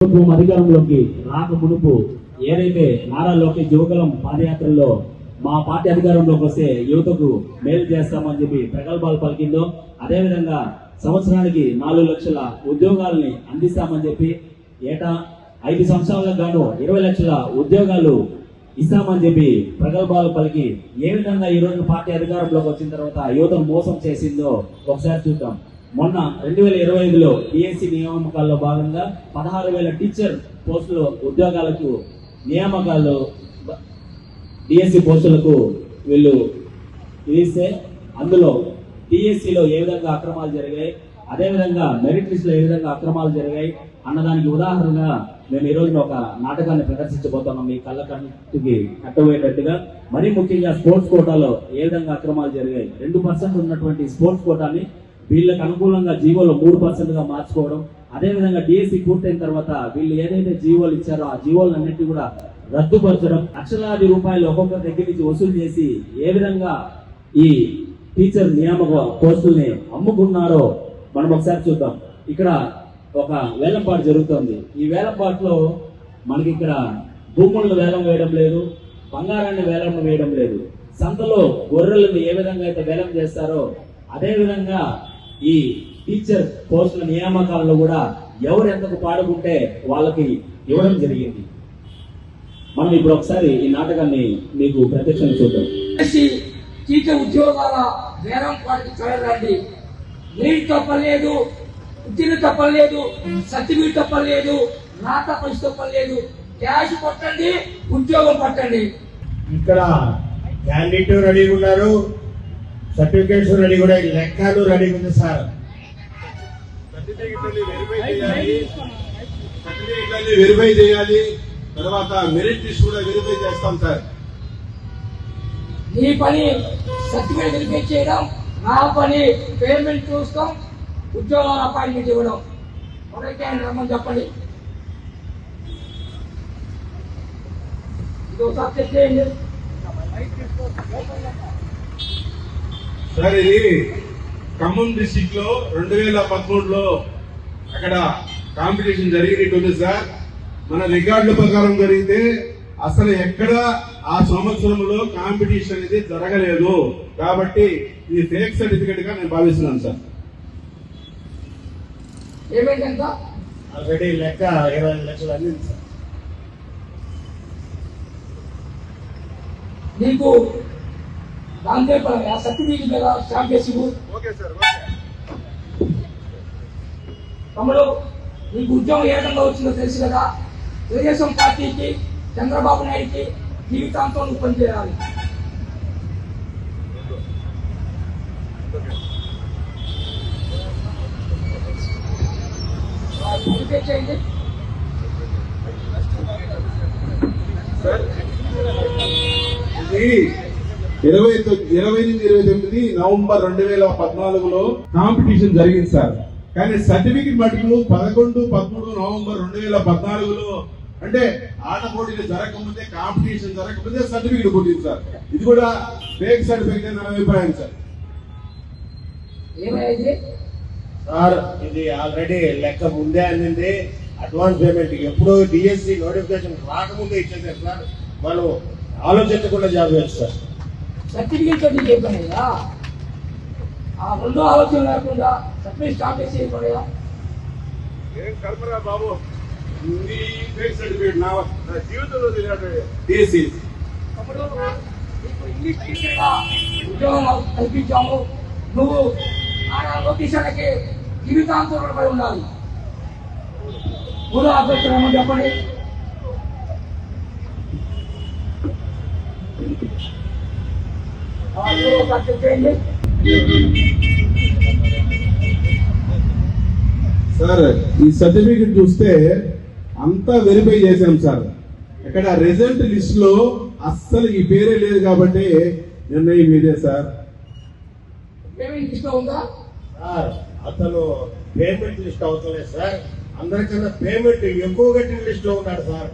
ప్రభుత్వం అధికారంలోకి రాక మునుపు ఏదైతే నారా లోకేష్ యువకులం పాదయాత్రలో మా పార్టీ అధికారంలోకి వస్తే యువతకు మేలు చేస్తామని చెప్పి ప్రగల్భాలు పలికిందో, అదేవిధంగా సంవత్సరానికి 4 లక్షల ఉద్యోగాలని అందిస్తామని చెప్పి ఏటా 5 సంవత్సరాలకు గాను 20 లక్షల ఉద్యోగాలు ఇస్తామని చెప్పి ప్రగల్భాలు పలికి ఏ విధంగా ఈ రోజు పార్టీ అధికారంలోకి వచ్చిన తర్వాత యువతను మోసం చేసిందో ఒకసారి చూద్దాం. మొన్న 2025లో డిఎస్సి నియామకాల్లో భాగంగా 16,000 టీచర్ పోస్టులు ఉద్యోగాలకు నియామకాలు డిఎస్సి పోస్టులకు వీళ్ళు ఇస్తే అందులో డిఎస్సిలో ఏ విధంగా అక్రమాలు జరిగాయి, అదేవిధంగా మెరిట్ లిస్టులో ఏ విధంగా అక్రమాలు జరిగాయి అన్నదానికి ఉదాహరణగా మేము ఈ రోజున ఒక నాటకాన్ని ప్రదర్శించబోతున్నాం. మీ కళ్ళ కంటికి కట్టబోయేటట్టుగా మరీ ముఖ్యంగా స్పోర్ట్స్ కోటాలో ఏ విధంగా అక్రమాలు జరిగాయి. 2% ఉన్నటువంటి స్పోర్ట్స్ కోటాని వీళ్ళకి అనుకూలంగా జీవోలో 3%గా మార్చుకోవడం, అదేవిధంగా డిఎస్సి పూర్తయిన తర్వాత వీళ్ళు ఏదైతే జీవోలు ఇచ్చారో ఆ జీవోలన్నింటినీ కూడా రద్దుపరచడం, లక్షలాది రూపాయలు ఒక్కొక్క దగ్గర నుంచి వసూలు చేసి ఏ విధంగా ఈ టీచర్ నియామక పోస్టుల్ని అమ్ముకున్నారో మనం ఒకసారి చూద్దాం. ఇక్కడ ఒక వేలంపాటు జరుగుతుంది. ఈ వేలంపాటులో మనకి ఇక్కడ భూములను వేలం వేయడం లేదు, బంగారాన్ని వేలం వేయడం లేదు. సంతలో గొర్రెలను ఏ విధంగా అయితే వేలం చేస్తారో అదే విధంగా ఈ టీచర్ పోస్టుల నియామకాలలో కూడా ఎవరు ఎంతకు పాడుకుంటే వాళ్ళకి ఇవ్వడం జరిగింది. మనం ఇప్పుడు ఒకసారి ఈ నాటకాన్ని మీకు ప్రత్యక్షంగా చూద్దాం. టీచర్ ఉద్యోగాల వేలం పాటికి చదవండి. నీటి తప్పలేదు, ఉద్యోగ తప్పలేదు, సర్టిఫికేట్ తప్పలేదు, రాత పరిస్థితి తప్పలేదు. క్యాష్ పట్టండి, ఉద్యోగం పట్టండి. ఇక్కడ క్యాండిడేట్ రెడీగా ఉన్నారు, సర్టిఫికేట్స్ రెడీ కూడా, లెక్కలు రెడీగా ఉంది సార్. సర్టిఫికేట్లన్నీ వెరిఫై చేయాలి, తర్వాత మెరిట్ లిస్ట్ కూడా వెరిఫై చేస్తాం సార్. నీ పని సర్టిఫికేట్ వెరిఫై చేయడం, నా పని పేమెంట్ చూస్తాం, ఉద్యోగాల అపాయింట్మెంట్ ఇవ్వడం. ఎవరైతే ఆయన రమ్మని చెప్పండి. ఇది ఒకసారి చెక్ చేయండి సార్. ఇది ఖమ్మం డిస్టిక్ లో 2013లో అక్కడ కాంపిటీషన్ జరిగినట్టుంది సార్. మన రికార్డుల ప్రకారం జరిగితే అసలు ఎక్కడ ఆ సంవత్సరంలో కాంపిటీషన్ అనేది జరగలేదు. కాబట్టి ఇది ఫేక్ సర్టిఫికేట్ గా నేను భావిస్తున్నాను సార్. ఏమైందంట ఆల్రెడీ లెక్క 20 లక్షలు అందింది సార్. నీకు దాంతో సర్టిఫికేట్ మీద స్టాంప్ చేసి తమ్ముడు నీకు ఉద్యోగం ఏ విధంగా వచ్చిందో తెలుసు కదా. తెలుగుదేశం పార్టీకి, చంద్రబాబు నాయుడికి జీవితాంతం నువ్వు పనిచేయాలి. చేయండి ఇది 28-29 నవంబర్ 2014లో కాంపిటీషన్ జరిగింది సార్. కానీ సర్టిఫికెట్ మటుకు 11-13 నవంబర్ 2014లో, అంటే ఆట పోటీలు జరగకముందే, కాంపిటీషన్ జరగకముందే సర్టిఫికెట్ పుట్టింది సార్. ఇది కూడా ఫేక్ సర్టిఫికెట్ నా అభిప్రాయం సార్. ఏమైంది సార్ ఇది ఆల్రెడీ లెక్క ముందే అందింది. అడ్వాన్స్ పేమెంట్ ఎప్పుడు డిఎస్సి నోటిఫికేషన్ రాకముందే ఇచ్చేసారు సార్. మనం ఆలోచించకుండా జాబ్ చేయొచ్చు సార్. సర్టిఫికేట్ చెప్పాను కదా, ఆ రెండో ఆలోచన లేకుండా సర్టిఫికేట్ స్టార్ట్ చేసి చేయకూడదా? ఏం కర్మరా బాబు, ఈ ఫేక్ సర్టిఫికేట్ నా జీవితంలో డిఎస్సి. అప్పుడు నీకు ఇంగ్లీష్ టీచర్గా ఉద్యోగం కల్పించాము. నువ్వు ఆయా లొకేషన్లకి జీవితాంతం పడి ఉండాలి. మూడో అభ్యర్థులు ఏమని చెప్పండి. చేయండి సార్. ఈ సర్టిఫికెట్ చూస్తే అంతా వెరిఫై చేశాం సార్. ఇక్కడ రిజల్ట్ లిస్ట్ లో అస్సలు ఈ పేరే లేదు కాబట్టి నిర్ణయం మీదే సార్. పేమెంట్ లిస్ట్ ఉందా సార్? అతను పేమెంట్ లిస్ట్ అవసరం సార్. అందరికన్నా పేమెంట్ ఎక్కువ కట్టిన లిస్ట్ లో ఉన్నాడు సార్.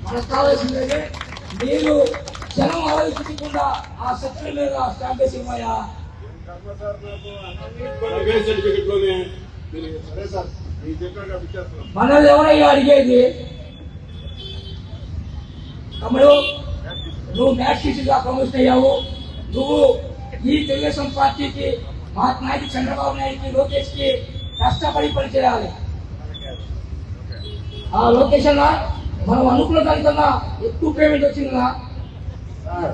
మనకు కావాల్సిందే మీరు జనం ఆలోచించకుండా ఆ సర్టిఫికేట్ మీద స్టాంప్ చేసి ఇవ్వయా. సర్టిఫికెట్ లోనే సరే సార్, మనల్ని ఎవరయ్యా అడిగేది? తమ్ముడు, నువ్వు మ్యాథ్స్ టీచర్గా ప్రమోషన్ అయ్యావు. నువ్వు ఈ తెలుగుదేశం పార్టీకి, మహాత్మా నాయుడు, చంద్రబాబు నాయుడుకి, లోకేష్ కి కష్టపడి పని చేయాలి. ఆ లొకేషన్ మనం అనుకున్న దానికన్నా ఎక్కువ పేమెంట్ వచ్చిందా? సార్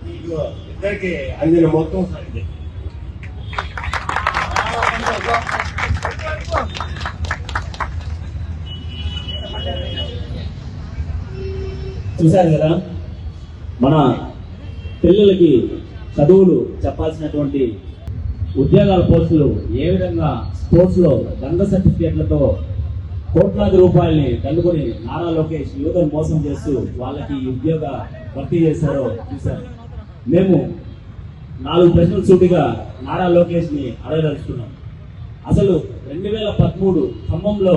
మీకు ఇద్దరికి అందిన మొత్తం సార్ ఇది. చూశారు కదా, మన పిల్లలకి చదువులు చెప్పాల్సినటువంటి ఉద్యోగాల పోస్టులు ఏ విధంగా స్పోర్ట్స్ లో దండ సర్టిఫికేట్లతో కోట్లాది రూపాయల్ని దండుకొని నారా లోకేష్ యువతను మోసం చేస్తూ వాళ్ళకి ఉద్యోగ భర్తీ చేశారో చూశారు. మేము 4 ప్రశ్నలు సూటిగా నారా లోకేష్ ని అడగదలుచుకున్నాం. అసలు 2013 ఖమ్మంలో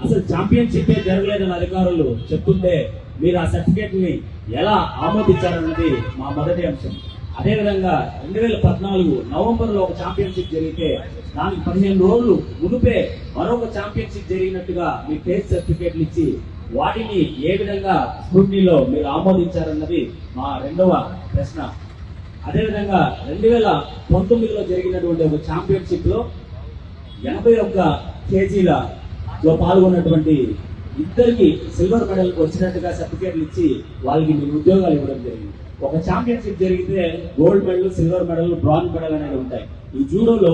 అసలు ఛాంపియన్షిప్ జరగలేదని అధికారులు చెప్తుంటే మీరు ఆ సర్టిఫికేట్ ని ఎలా ఆమోదించారన్నది మా మొదటి అంశం. అదేవిధంగా 2014 నవంబర్లో ఒక ఛాంపియన్షిప్ జరిగితే దానికి 15 రోజులు మునుపే మరొక ఛాంపియన్షిప్ జరిగినట్టుగా మీ టేస్ట్ సర్టిఫికేట్లు ఇచ్చి వాటిని ఏ విధంగా స్క్రూటినీలో మీరు ఆమోదించారన్నది మా రెండవ ప్రశ్న. అదేవిధంగా 2019లో జరిగినటువంటి ఒక ఛాంపియన్షిప్ లో 81 కేజీలలో పాల్గొన్నటువంటి ఇద్దరికి సిల్వర్ మెడల్ వచ్చినట్టుగా సర్టిఫికేట్లు ఇచ్చి వాళ్ళకి మీరు ఉద్యోగాలు ఇవ్వడం జరిగింది. ఒక ఛాంపియన్షిప్ జరిగితే gold medal, silver medal, bronze medal అనేవి ఉంటాయి. ఈ జూడోలో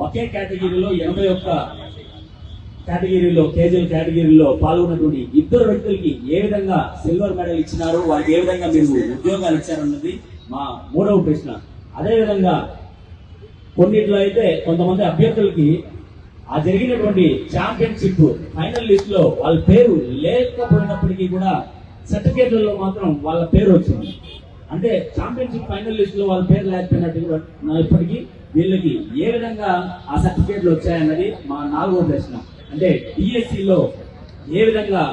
ఒకే కేటగిరీలో 81 కేటగిరీలో పాల్గొన్నటువంటి ఇద్దరు వ్యక్తులకి ఏ విధంగా సిల్వర్ మెడల్ ఇచ్చినారు, వాళ్ళకి ఏ విధంగా మీరు ఉద్యోగాలు ఇచ్చారన్నది మా మూడవ ప్రశ్న. అదేవిధంగా కొన్నిట్లో అయితే కొంతమంది అభ్యర్థులకి ఆ జరిగినటువంటి ఛాంపియన్షిప్ ఫైనల్ లిస్ట్ లో వాళ్ళ పేరు లేకపోయినప్పటికీ కూడా సర్టిఫికేట్లలో మాత్రం వాళ్ళ పేరు వచ్చింది. అంటే ఛాంపియన్షిప్ ఫైనల్ లిస్ట్ లో వాళ్ళ పేరు లేకపోయినప్పటికీ వీళ్ళకి ఏ విధంగా ఆ సర్టిఫికేట్లు వచ్చాయన్నది మా 4వ ప్రశ్న. అంటే డిఎస్సిలో ఏ విధంగా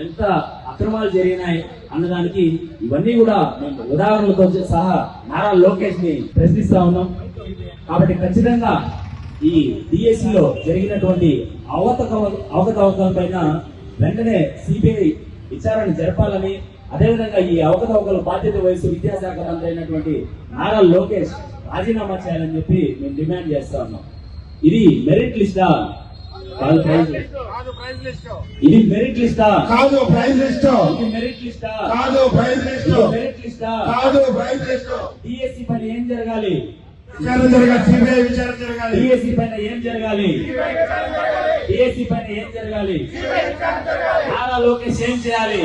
ఎంత అక్రమాలు జరిగినాయి అన్నదానికి ఇవన్నీ కూడా మేము ఉదాహరణలతో సహా నారా లోకేష్ ని ప్రశ్నిస్తా ఉన్నాం. కాబట్టి ఖచ్చితంగా ఈ డిఎస్సిలో జరిగినటువంటి అవకతవకల పైన వెంటనే సిబిఐ విచారణ జరపాలని, అదేవిధంగా ఈ అవకతవకలు బాధ్యత వహిస్తూ విద్యాశాఖ మంత్రి అయినటువంటి నారా లోకేష్ రాజీనామా చేయాలని చెప్పి మేము డిమాండ్ చేస్తా ఉన్నాం. ఇది మెరిట్ లిస్టా? ఇది మెరిట్ లిస్టా? కాదు ప్రైజ్ లిస్ట్. ఇది మెరిట్ లిస్టా? కాదు ప్రైజ్ లిస్ట్. మెరిట్ లిస్టా? కాదు ప్రైజ్ లిస్ట్. డిఎస్సి పైన ఏం జరగాలి? విచారణ జరగాలి. సిబిఐ విచారణ జరగాలి. డిఎస్సి పైన ఏం జరగాలి? డిఎస్సి పైన ఏం జరగాలి? నారా లోకేష్ ఏం చేయాలి?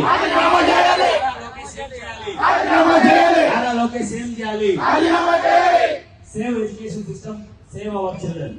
నారా లోకేష్ ఏం చేయాలి? Save education system, save our children.